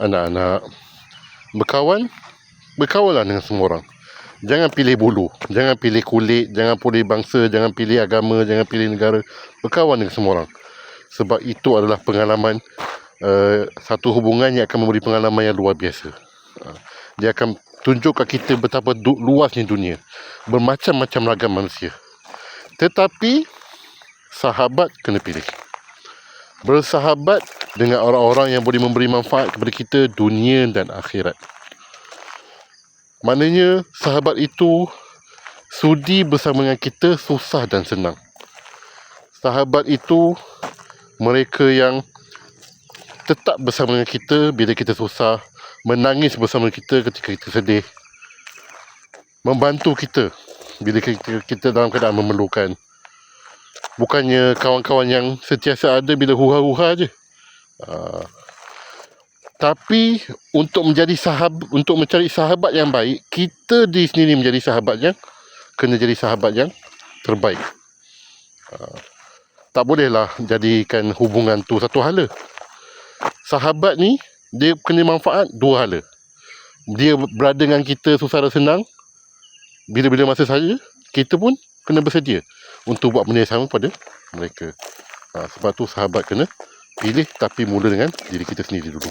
anak-anak, berkawanlah dengan semua orang. Jangan pilih bulu, jangan pilih kulit, jangan pilih bangsa, jangan pilih agama, jangan pilih negara. Berkawan dengan semua orang. Sebab itu adalah pengalaman, satu hubungan yang akan memberi pengalaman yang luar biasa. Dia akan tunjukkan kita betapa luasnya dunia, bermacam-macam ragam manusia. Tetapi sahabat kena pilih. Bersahabat dengan orang-orang yang boleh memberi manfaat kepada kita dunia dan akhirat. Maknanya sahabat itu sudi bersama dengan kita susah dan senang. Sahabat itu mereka yang tetap bersama dengan kita bila kita susah, menangis bersama kita ketika kita sedih, membantu kita bila kita dalam keadaan memerlukan. Bukannya kawan-kawan yang sentiasa ada bila hura-hura je. Tapi untuk mencari sahabat yang baik, kita di sini menjadi sahabatnya, kena jadi sahabat yang terbaik. Tak bolehlah jadikan hubungan tu satu hala. Sahabat ni, dia kena manfaat dua hala. Dia berada dengan kita susah dan senang, bila-bila masa saja, kita pun kena bersedia untuk buat benda yang sama pada mereka. Sebab tu sahabat kena pilih, tapi mula dengan diri kita sendiri dulu.